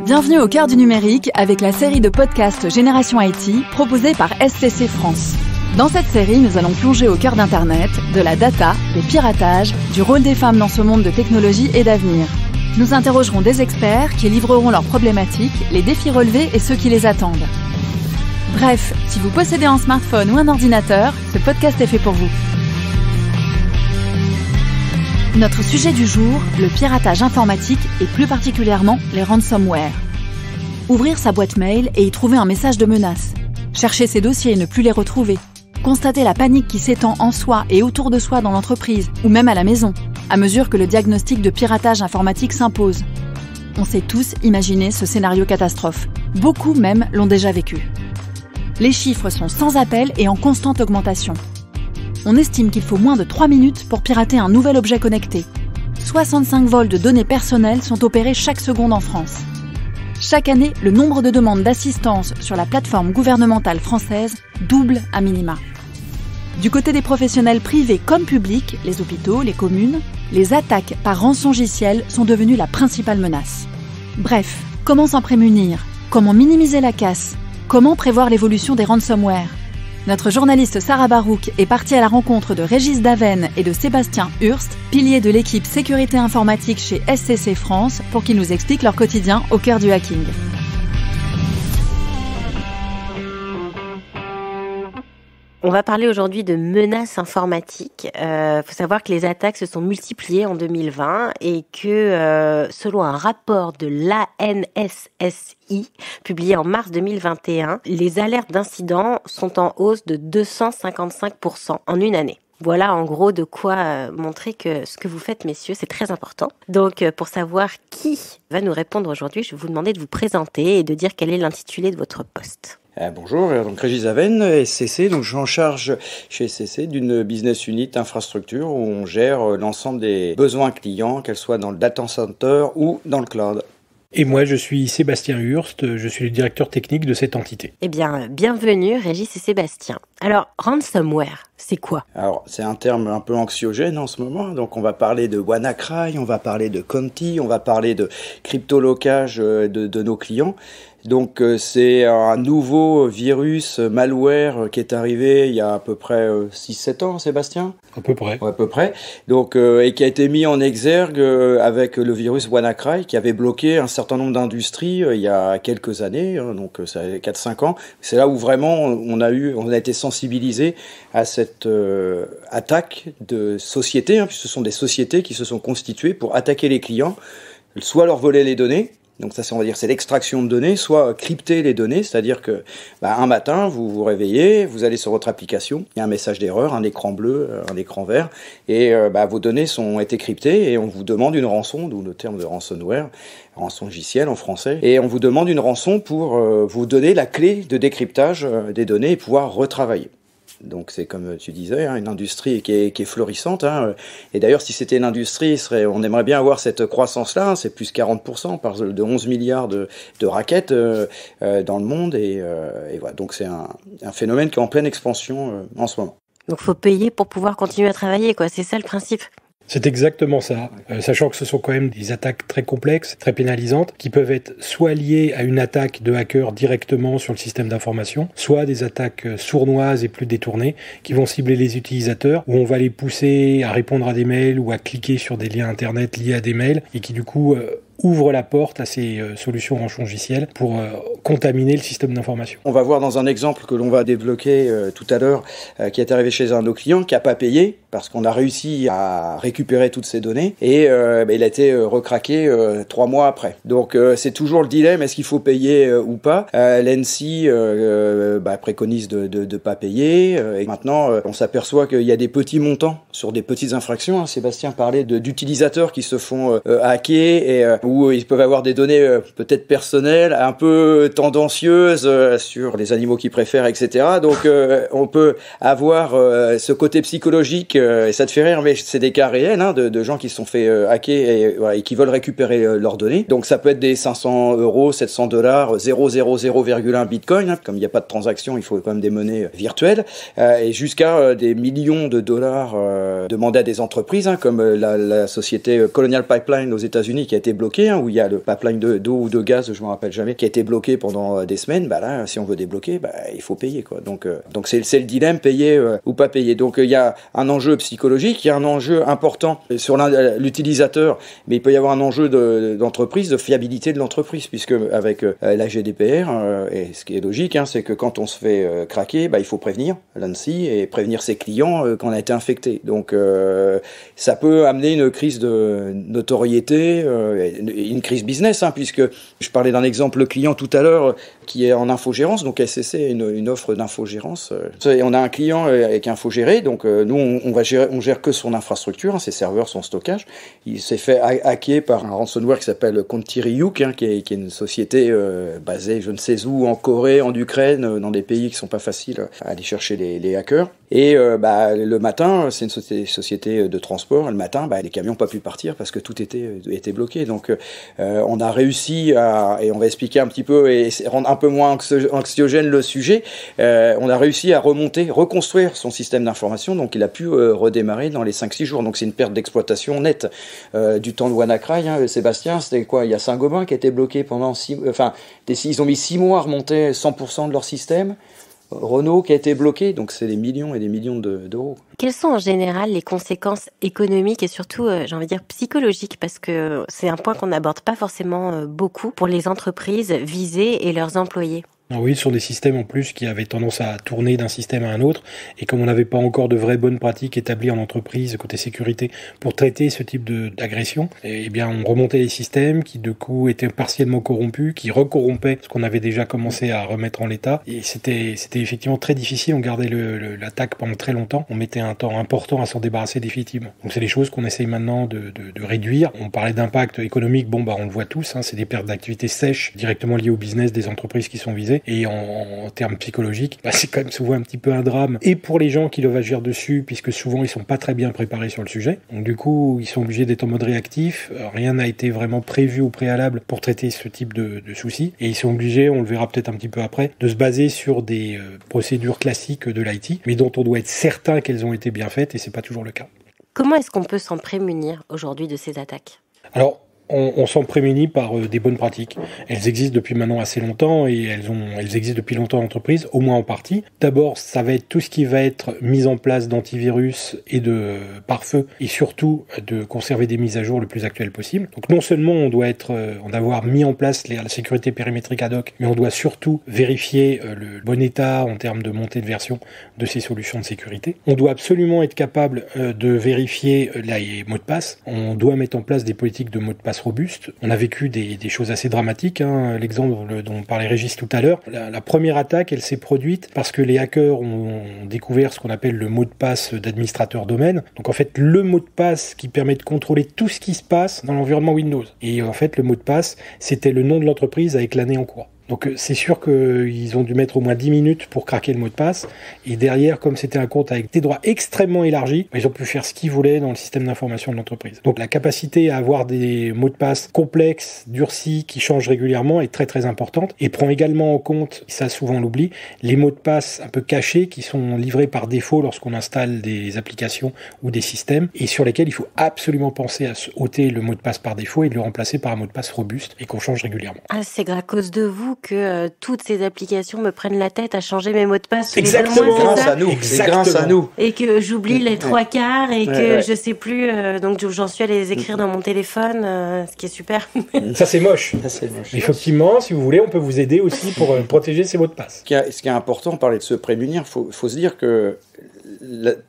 Bienvenue au cœur du numérique avec la série de podcasts Génération IT proposée par SCC France. Dans cette série, nous allons plonger au cœur d'Internet, de la data, des piratages, du rôle des femmes dans ce monde de technologie et d'avenir. Nous interrogerons des experts qui livreront leurs problématiques, les défis relevés et ceux qui les attendent. Bref, si vous possédez un smartphone ou un ordinateur, ce podcast est fait pour vous. Notre sujet du jour, le piratage informatique et plus particulièrement les ransomware. Ouvrir sa boîte mail et y trouver un message de menace. Chercher ses dossiers et ne plus les retrouver. Constater la panique qui s'étend en soi et autour de soi dans l'entreprise ou même à la maison, à mesure que le diagnostic de piratage informatique s'impose. On sait tous imaginer ce scénario catastrophe. Beaucoup même l'ont déjà vécu. Les chiffres sont sans appel et en constante augmentation. On estime qu'il faut moins de 3 minutes pour pirater un nouvel objet connecté. 65 vols de données personnelles sont opérés chaque seconde en France. Chaque année, le nombre de demandes d'assistance sur la plateforme gouvernementale française double à minima. Du côté des professionnels privés comme publics, les hôpitaux, les communes, les attaques par rançongiciel sont devenues la principale menace. Bref, comment s'en prémunir? Comment minimiser la casse? Comment prévoir l'évolution des ransomware? Notre journaliste Sarah Barouk est partie à la rencontre de Régis Daven et de Sébastien Hurst, piliers de l'équipe sécurité informatique chez SCC France, pour qu'ils nous expliquent leur quotidien au cœur du hacking. On va parler aujourd'hui de menaces informatiques. Faut savoir que les attaques se sont multipliées en 2020 et que, selon un rapport de l'ANSSI publié en mars 2021, les alertes d'incidents sont en hausse de 255% en une année. Voilà en gros de quoi montrer que ce que vous faites, messieurs, c'est très important. Donc, pour savoir qui va nous répondre aujourd'hui, je vais vous demander de vous présenter et de dire quel est l'intitulé de votre poste. Bonjour, donc Régis Daven, SCC, donc je suis en charge chez SCC d'une business unit infrastructure où on gère l'ensemble des besoins clients, qu'elles soient dans le data center ou dans le cloud. Et moi, je suis Sébastien Hurst, je suis le directeur technique de cette entité. Eh bien, bienvenue Régis et Sébastien. Alors, ransomware, c'est quoi? Alors, c'est un terme un peu anxiogène en ce moment, donc on va parler de WannaCry, on va parler de Conti, on va parler de cryptolocage de nos clients. Donc c'est un nouveau virus malware qui est arrivé il y a à peu près 6-7 ans, Sébastien ? À peu près. Ouais, à peu près. Donc, et qui a été mis en exergue avec le virus WannaCry qui avait bloqué un certain nombre d'industries il y a quelques années, donc ça a 4-5 ans. C'est là où vraiment on a été sensibilisé à cette attaque de sociétés, puisque ce sont des sociétés qui se sont constituées pour attaquer les clients, soit leur voler les données. Donc ça, on va dire, c'est l'extraction de données, soit crypter les données, c'est-à-dire que un matin, vous vous réveillez, vous allez sur votre application, il y a un message d'erreur, un écran bleu, un écran vert, et vos données ont été cryptées et on vous demande une rançon, d'où le terme de ransomware, rançongiciel en français, et on vous demande une rançon pour vous donner la clé de décryptage des données et pouvoir retravailler. Donc c'est comme tu disais, une industrie qui est florissante. Et d'ailleurs, si c'était une industrie, on aimerait bien avoir cette croissance-là. C'est plus 40%, on parle de 11 milliards de raquettes dans le monde. Et voilà. Donc c'est un phénomène qui est en pleine expansion en ce moment. Donc faut payer pour pouvoir continuer à travailler, quoi. C'est ça le principe. C'est exactement ça, sachant que ce sont quand même des attaques très complexes, très pénalisantes, qui peuvent être soit liées à une attaque de hacker directement sur le système d'information, soit des attaques sournoises et plus détournées, qui vont cibler les utilisateurs, où on va les pousser à répondre à des mails ou à cliquer sur des liens internet liés à des mails, et qui du coup ouvre la porte à ces solutions rançongicielles pour contaminer le système d'information. On va voir dans un exemple que l'on va débloquer tout à l'heure, qui est arrivé chez un de nos clients, qui n'a pas payé, parce qu'on a réussi à récupérer toutes ces données, et il a été recraqué 3 mois après. Donc c'est toujours le dilemme, est-ce qu'il faut payer ou pas? L'ANSSI préconise de pas payer, et maintenant on s'aperçoit qu'il y a des petits montants sur des petites infractions. Sébastien parlait d'utilisateurs qui se font hacker, et où ils peuvent avoir des données peut-être personnelles, un peu tendancieuses sur les animaux qu'ils préfèrent, etc. Donc on peut avoir ce côté psychologique, et ça te fait rire, mais c'est des cas réels de gens qui se sont fait hacker et qui veulent récupérer leurs données. Donc ça peut être des 500 €, 700 $, 0,0,1 bitcoin, comme il n'y a pas de transaction, il faut quand même des monnaies virtuelles, et jusqu'à des millions de dollars demandés à des entreprises, comme la société Colonial Pipeline aux États-Unis qui a été bloquée bloqué, où il y a le pipeline d'eau ou de gaz, je me rappelle jamais, qui a été bloqué pendant des semaines. Là, si on veut débloquer, il faut payer, quoi. Donc c'est le dilemme, payer ou pas payer. Donc il y a un enjeu psychologique, il y a un enjeu important sur l'utilisateur, mais il peut y avoir un enjeu d'entreprise, de fiabilité de l'entreprise, puisque avec la GDPR, et ce qui est logique, c'est que quand on se fait craquer, il faut prévenir l'ANSSI et prévenir ses clients qu'on a été infecté. Donc ça peut amener une crise de notoriété, une crise business, puisque je parlais d'un exemple client tout à l'heure qui est en infogérance, donc SCC est une offre d'infogérance. Et on a un client avec infogéré, donc nous on gère que son infrastructure, ses serveurs, son stockage. Il s'est fait hacker par un ransomware qui s'appelle Conti-Ryuk, qui est une société basée je ne sais où, en Corée, en Ukraine, dans des pays qui sont pas faciles à aller chercher les hackers. Et le matin, c'est une société de transport. Le matin, les camions n'ont pas pu partir parce que tout était bloqué. Donc, on a réussi et on va expliquer un petit peu et rendre un peu moins anxiogène le sujet. On a réussi à reconstruire son système d'information. Donc, il a pu redémarrer dans les 5-6 jours. Donc, c'est une perte d'exploitation nette du temps de WannaCry. Sébastien, c'était quoi? Il y a Saint-Gobain qui a été bloqué pendant ils ont mis 6 mois à remonter 100% de leur système. Renault qui a été bloqué, donc c'est des millions et des millions d'euros. Quelles sont en général les conséquences économiques et surtout, j'ai envie de dire, psychologiques, parce que c'est un point qu'on n'aborde pas forcément beaucoup pour les entreprises visées et leurs employés? Oui, sur des systèmes en plus qui avaient tendance à tourner d'un système à un autre, et comme on n'avait pas encore de vraies bonnes pratiques établies en entreprise côté sécurité pour traiter ce type d'agression, eh bien on remontait les systèmes qui de coup étaient partiellement corrompus, qui recorrompaient ce qu'on avait déjà commencé à remettre en l'état, et c'était effectivement très difficile. On gardait l'attaque pendant très longtemps, on mettait un temps important à s'en débarrasser définitivement. Donc c'est des choses qu'on essaye maintenant de réduire. On parlait d'impact économique, on le voit tous, c'est des pertes d'activité sèches directement liées au business des entreprises qui sont visées. Et en termes psychologiques, c'est quand même souvent un petit peu un drame. Et pour les gens qui doivent agir dessus, puisque souvent ils sont pas très bien préparés sur le sujet. Donc du coup, ils sont obligés d'être en mode réactif. Rien n'a été vraiment prévu au préalable pour traiter ce type de soucis. Et ils sont obligés, on le verra peut-être un petit peu après, de se baser sur des procédures classiques de l'IT, mais dont on doit être certain qu'elles ont été bien faites, et c'est pas toujours le cas. Comment est-ce qu'on peut s'en prémunir aujourd'hui de ces attaques? Alors, on s'en prémunit par des bonnes pratiques. Elles existent depuis maintenant assez longtemps et elles existent depuis longtemps en entreprise, au moins en partie. D'abord, ça va être tout ce qui va être mis en place d'antivirus et de pare-feu, et surtout de conserver des mises à jour le plus actuelles possible. Donc non seulement on doit avoir mis en place la sécurité périmétrique ad hoc, mais on doit surtout vérifier le bon état en termes de montée de version de ces solutions de sécurité. On doit absolument être capable de vérifier les mots de passe. On doit mettre en place des politiques de mots de passe robuste. On a vécu des choses assez dramatiques, l'exemple dont parlait Régis tout à l'heure. La première attaque, elle s'est produite parce que les hackers ont découvert ce qu'on appelle le mot de passe d'administrateur domaine. Donc en fait, le mot de passe qui permet de contrôler tout ce qui se passe dans l'environnement Windows. Et en fait, le mot de passe, c'était le nom de l'entreprise avec l'année en cours. Donc c'est sûr qu'ils ont dû mettre au moins 10 minutes pour craquer le mot de passe. Et derrière, comme c'était un compte avec des droits extrêmement élargis, ils ont pu faire ce qu'ils voulaient dans le système d'information de l'entreprise. Donc la capacité à avoir des mots de passe complexes, durcis, qui changent régulièrement est très très importante. Et prend également en compte, ça souvent on l'oublie, les mots de passe un peu cachés qui sont livrés par défaut lorsqu'on installe des applications ou des systèmes, et sur lesquels il faut absolument penser à ôter le mot de passe par défaut et de le remplacer par un mot de passe robuste et qu'on change régulièrement. C'est à cause de vous que toutes ces applications me prennent la tête à changer mes mots de passe. Exactement, c'est grâce à nous. Et que j'oublie les 3/4 et que je sais plus, donc j'en suis allée les écrire dans mon téléphone, ce qui est super. Ça c'est moche. Effectivement, si vous voulez, on peut vous aider aussi pour protéger ces mots de passe. Ce qui est important, parler de se prémunir, faut se dire que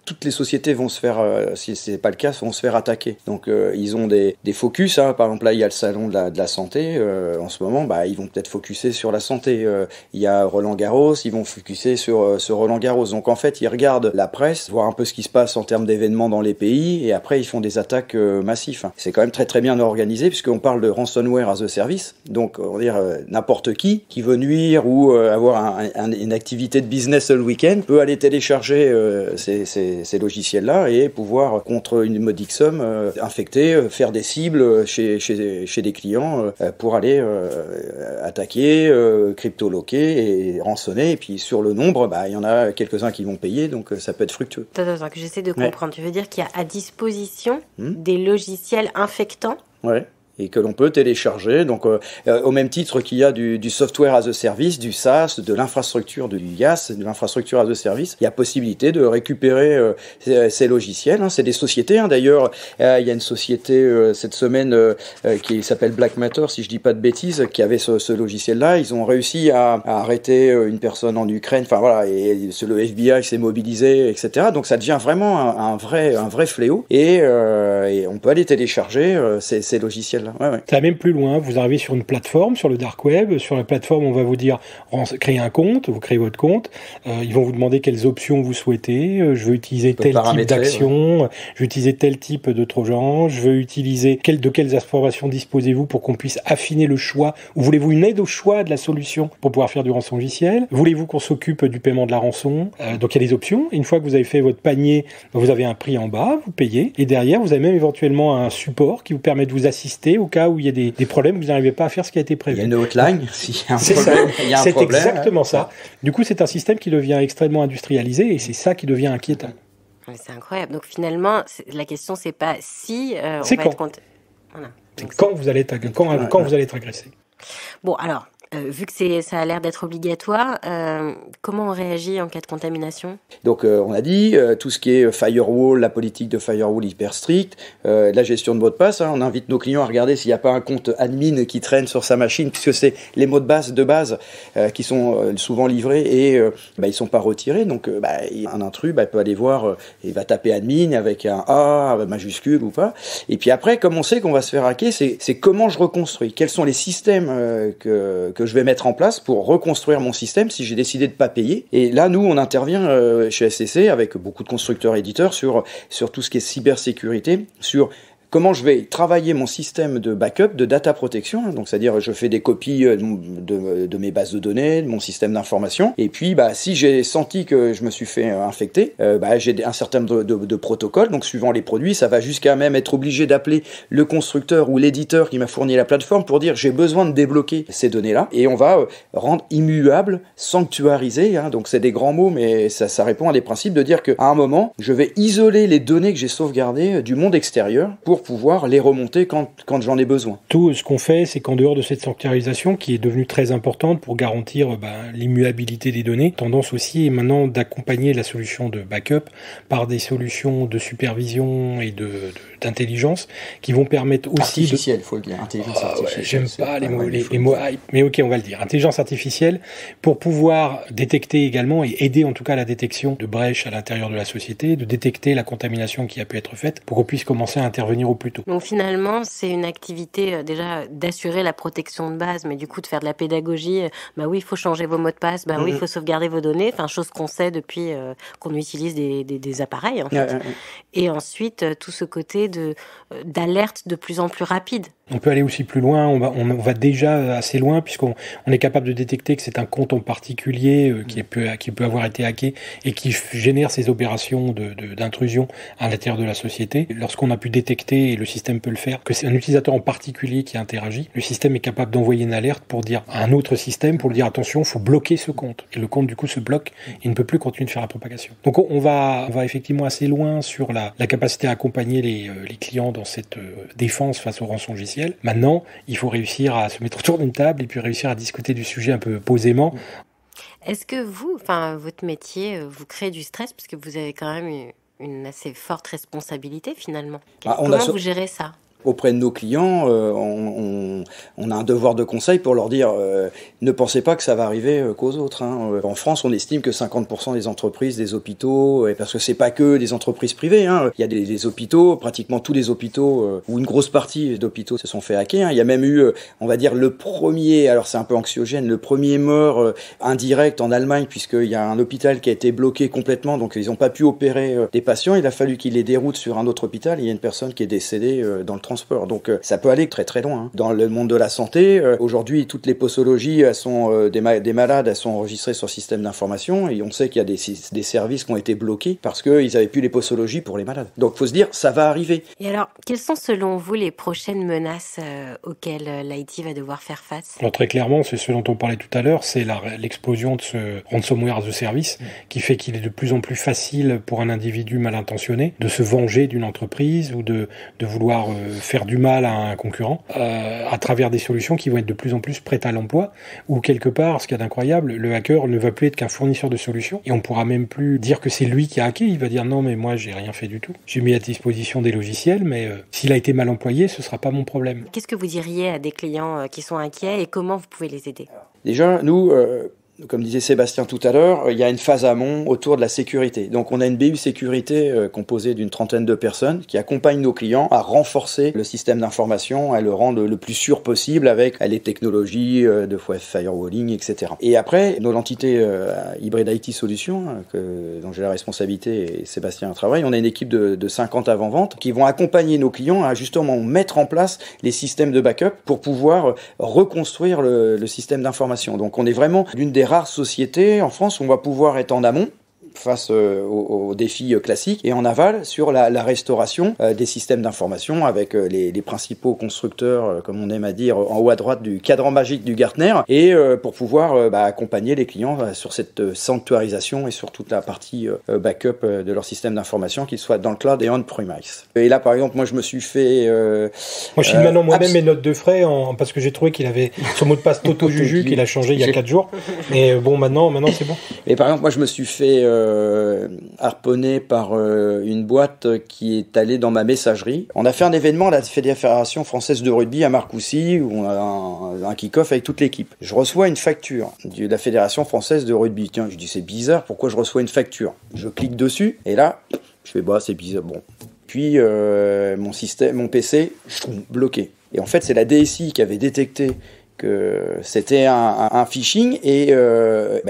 toutes les sociétés vont se faire, si c'est pas le cas, vont se faire attaquer. Donc ils ont des focus, par exemple là il y a le salon de la santé, en ce moment ils vont peut-être focuser sur la santé. Il y a Roland Garros, ils vont focuser sur Roland Garros. Donc en fait ils regardent la presse, voir un peu ce qui se passe en termes d'événements dans les pays, et après ils font des attaques massives. C'est quand même très très bien organisé, puisqu'on parle de ransomware as a service. Donc on va dire n'importe qui veut nuire ou avoir une activité de business le week-end peut aller télécharger ces logiciels-là et pouvoir, contre une modique somme, infecter, faire des cibles chez des clients pour aller attaquer, crypto-loquer et rançonner. Et puis sur le nombre, il y en a quelques-uns qui vont payer, donc ça peut être fructueux. Attends, que j'essaie de comprendre. Tu veux dire qu'il y a à disposition des logiciels infectants? Ouais. et que l'on peut télécharger. Donc, au même titre qu'il y a du software as a service, du SaaS, de l'infrastructure, du IaaS, de l'infrastructure as a service, il y a possibilité de récupérer ces logiciels. C'est des sociétés. D'ailleurs, il y a une société cette semaine qui s'appelle Black Matter, si je dis pas de bêtises, qui avait ce logiciel-là. Ils ont réussi à arrêter une personne en Ukraine. Enfin voilà, et le FBI s'est mobilisé, etc. Donc ça devient vraiment un vrai fléau. Et on peut aller télécharger ces logiciels-là. Ouais. Ça va même plus loin. Vous arrivez sur une plateforme, sur le dark web. Sur la plateforme, on va vous dire créer un compte. Vous créez votre compte. Ils vont vous demander quelles options vous souhaitez. Je veux utiliser tel type d'action. Je veux utiliser tel type de trojan. Je veux utiliser de quelles informations disposez-vous pour qu'on puisse affiner le choix. Ou voulez-vous une aide au choix de la solution pour pouvoir faire du rançon logiciel? Voulez-vous qu'on s'occupe du paiement de la rançon? Donc il y a des options. Et une fois que vous avez fait votre panier, vous avez un prix en bas, vous payez. Et derrière, vous avez même éventuellement un support qui vous permet de vous assister au cas où il y a des problèmes, vous n'arrivez pas à faire ce qui a été prévu. Il y a une hotline, s'il y a un problème. Il y a un c'est problème, exactement ça. Du coup, c'est un système qui devient extrêmement industrialisé et c'est ça qui devient inquiétant. C'est incroyable. Donc finalement, la question, c'est pas si c'est on va quand. être compte. Voilà. Quand vous allez être agressé. Bon, alors, vu que ça a l'air d'être obligatoire, comment on réagit en cas de contamination? Donc on a dit tout ce qui est firewall, la politique de firewall hyper stricte, la gestion de mots de passe. On invite nos clients à regarder s'il n'y a pas un compte admin qui traîne sur sa machine, puisque c'est les mots de base qui sont souvent livrés et ils sont pas retirés. Donc un intrus peut aller voir, il va taper admin avec un A majuscule ou pas. Et puis après, comme on sait qu'on va se faire hacker, c'est comment je reconstruis. Quels sont les systèmes que je vais mettre en place pour reconstruire mon système si j'ai décidé de pas payer. Et là, nous, on intervient chez SCC avec beaucoup de constructeurs éditeurs sur tout ce qui est cybersécurité, sur comment je vais travailler mon système de backup, de data protection. Donc, c'est-à-dire, je fais des copies de mes bases de données, de mon système d'information. Et puis, si j'ai senti que je me suis fait infecter, j'ai un certain nombre de protocoles. Donc, suivant les produits, ça va jusqu'à même être obligé d'appeler le constructeur ou l'éditeur qui m'a fourni la plateforme pour dire j'ai besoin de débloquer ces données-là. Et on va rendre immuable, sanctuariser. Donc, c'est des grands mots, mais ça répond à des principes de dire qu'à un moment, je vais isoler les données que j'ai sauvegardées du monde extérieur pour pouvoir les remonter quand j'en ai besoin. Tout ce qu'on fait, c'est qu'en dehors de cette sanctuarisation qui est devenue très importante pour garantir l'immuabilité des données, tendance aussi est maintenant d'accompagner la solution de backup par des solutions de supervision et d'intelligence qui vont permettre aussi artificielle, faut le dire, intelligence artificielle. J'aime pas les mots hype, mais ok, on va le dire. Intelligence artificielle pour pouvoir détecter également et aider en tout cas à la détection de brèches à l'intérieur de la société, de détecter la contamination qui a pu être faite pour qu'on puisse commencer à intervenir au plus tôt. Donc finalement, c'est une activité déjà d'assurer la protection de base, mais du coup de faire de la pédagogie. Oui, il faut changer vos mots de passe. Oui, il faut sauvegarder vos données. Enfin, chose qu'on sait depuis qu'on utilise des appareils en fait. Et ensuite, tout ce côté d'alerte de plus en plus rapide. On peut aller aussi plus loin, on va déjà assez loin puisqu'on est capable de détecter que c'est un compte en particulier qui peut avoir été hacké et qui génère ces opérations d'intrusion à l'intérieur de la société. Lorsqu'on a pu détecter, et le système peut le faire, que c'est un utilisateur en particulier qui interagit, le système est capable d'envoyer une alerte pour dire à un autre système, pour lui dire attention, il faut bloquer ce compte. Et le compte du coup se bloque et ne peut plus continuer de faire la propagation. Donc on va effectivement assez loin sur la capacité à accompagner les clients dans cette défense face au rançon logiciel. Maintenant, il faut réussir à se mettre autour d'une table et puis réussir à discuter du sujet un peu posément. Est-ce que votre métier, vous crée du stress parce que vous avez quand même une assez forte responsabilité finalement? Comment vous gérez ça? Auprès de nos clients, on a un devoir de conseil pour leur dire ne pensez pas que ça va arriver qu'aux autres. En France, on estime que 50% des entreprises, des hôpitaux, et parce que c'est pas que des entreprises privées, il y a des hôpitaux, pratiquement tous les hôpitaux, ou une grosse partie d'hôpitaux se sont fait hacker. Il y a même eu, on va dire, le premier, alors c'est un peu anxiogène, le premier mort indirect en Allemagne, puisqu'il y a un hôpital qui a été bloqué complètement, donc ils n'ont pas pu opérer des patients. Il a fallu qu'ils les déroutent sur un autre hôpital. Il y a une personne qui est décédée dans le transport. Donc ça peut aller très très loin. Dans le monde de la santé, aujourd'hui, toutes les posologies sont des malades, elles sont enregistrées sur le système d'information et on sait qu'il y a des services qui ont été bloqués parce qu'ils n'avaient plus les posologies pour les malades. Donc il faut se dire, ça va arriver. Et alors, quelles sont selon vous les prochaines menaces auxquelles l'IT va devoir faire face? Alors très clairement, c'est ce dont on parlait tout à l'heure, c'est l'explosion de ce ransomware as a service qui fait qu'il est de plus en plus facile pour un individu mal intentionné de se venger d'une entreprise ou de vouloir faire du mal à un concurrent à travers des solutions qui vont être de plus en plus prêtes à l'emploi, ou quelque part, ce qu'il y a d'incroyable, le hacker ne va plus être qu'un fournisseur de solutions, et on pourra même plus dire que c'est lui qui a hacké, il va dire non mais moi j'ai rien fait du tout. J'ai mis à disposition des logiciels, mais s'il a été mal employé, ce sera pas mon problème. Qu'est-ce que vous diriez à des clients qui sont inquiets et comment vous pouvez les aider ? Déjà, nous, comme disait Sébastien tout à l'heure, il y a une phase amont autour de la sécurité. Donc on a une BU sécurité composée d'une 30aine de personnes qui accompagnent nos clients à renforcer le système d'information, à le rendre le plus sûr possible avec les technologies de firewalling, etc. Et après, nos entités Hybrid IT Solutions, dont j'ai la responsabilité et Sébastien travaille, on a une équipe de 50 avant-vente qui vont accompagner nos clients à justement mettre en place les systèmes de backup pour pouvoir reconstruire le système d'information. Donc on est vraiment l'une des rares sociétés en France où on va pouvoir être en amont face aux défis classiques et en aval sur la restauration des systèmes d'information avec les principaux constructeurs, comme on aime à dire, en haut à droite du cadran magique du Gartner, et pour pouvoir accompagner les clients sur cette sanctuarisation et sur toute la partie backup de leur système d'information, qu'ils soient dans le cloud et on-premise. Et là, par exemple, moi, je me suis fait... moi, je filme maintenant moi-même mes notes de frais parce que j'ai trouvé qu'il avait son mot de passe Toto Juju qu'il a changé il y a 4 jours. Mais bon, maintenant c'est bon. Et par exemple, moi, je me suis fait harponné par une boîte qui est allée dans ma messagerie. On a fait un événement à la Fédération française de rugby à Marcoussis où on a un kick-off avec toute l'équipe. Je reçois une facture de la Fédération française de rugby. Tiens, je dis c'est bizarre, pourquoi je reçois une facture ? Je clique dessus et là, je fais c'est bizarre. Bon. Puis mon PC, je trouve bloqué. Et en fait, c'est la DSI qui avait détecté que c'était un phishing et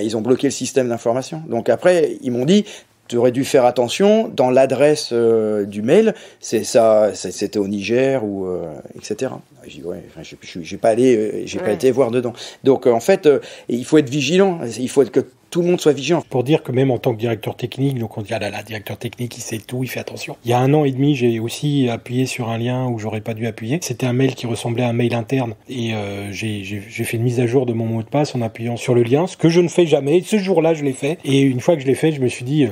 ils ont bloqué le système d'information. Donc après, ils m'ont dit, tu aurais dû faire attention dans l'adresse du mail, c'était au Niger ou etc. J'ai dit j'ai pas été voir dedans. Donc en fait, il faut être vigilant. Il faut que tout le monde soit vigilant. Pour dire que même en tant que directeur technique, donc on dit directeur technique, il sait tout, il fait attention. Il y a 1 an et demi, j'ai aussi appuyé sur un lien où j'aurais pas dû appuyer. C'était un mail qui ressemblait à un mail interne et j'ai fait une mise à jour de mon mot de passe en appuyant sur le lien, ce que je ne fais jamais. Ce jour-là, je l'ai fait et une fois que je l'ai fait, je me suis dit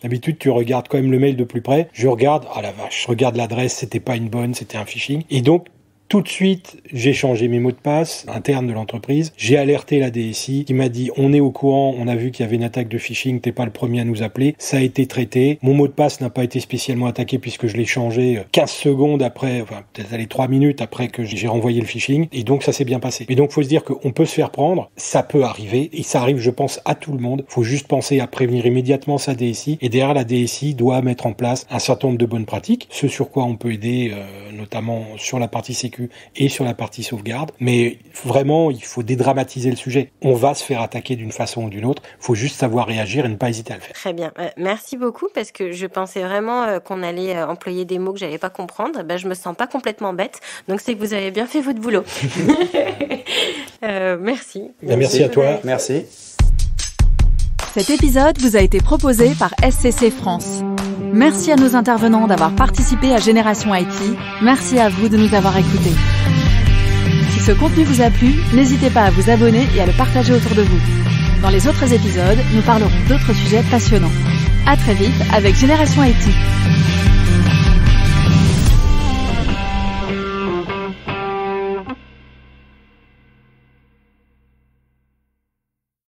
d'habitude tu regardes quand même le mail de plus près. Je regarde, la vache, je regarde l'adresse, c'était pas une bonne, c'était un phishing. Et donc tout de suite, j'ai changé mes mots de passe internes de l'entreprise. J'ai alerté la DSI qui m'a dit on est au courant, on a vu qu'il y avait une attaque de phishing, t'es pas le premier à nous appeler. Ça a été traité. Mon mot de passe n'a pas été spécialement attaqué puisque je l'ai changé 15 secondes après, enfin peut-être 3 minutes après que j'ai renvoyé le phishing. Et donc ça s'est bien passé. Et donc faut se dire qu'on peut se faire prendre, ça peut arriver et ça arrive je pense à tout le monde. Faut juste penser à prévenir immédiatement sa DSI et derrière la DSI doit mettre en place un certain nombre de bonnes pratiques, ce sur quoi on peut aider notamment sur la partie sécu et sur la partie sauvegarde. Mais vraiment, il faut dédramatiser le sujet. On va se faire attaquer d'une façon ou d'une autre. Il faut juste savoir réagir et ne pas hésiter à le faire. Très bien. Merci beaucoup parce que je pensais vraiment qu'on allait employer des mots que j'allais pas comprendre. Je me sens pas complètement bête. Donc c'est que vous avez bien fait votre boulot. Merci. Merci à toi. Merci. Cet épisode vous a été proposé par SCC France. Merci à nos intervenants d'avoir participé à Génération IT. Merci à vous de nous avoir écoutés. Si ce contenu vous a plu, n'hésitez pas à vous abonner et à le partager autour de vous. Dans les autres épisodes, nous parlerons d'autres sujets passionnants. À très vite avec Génération IT.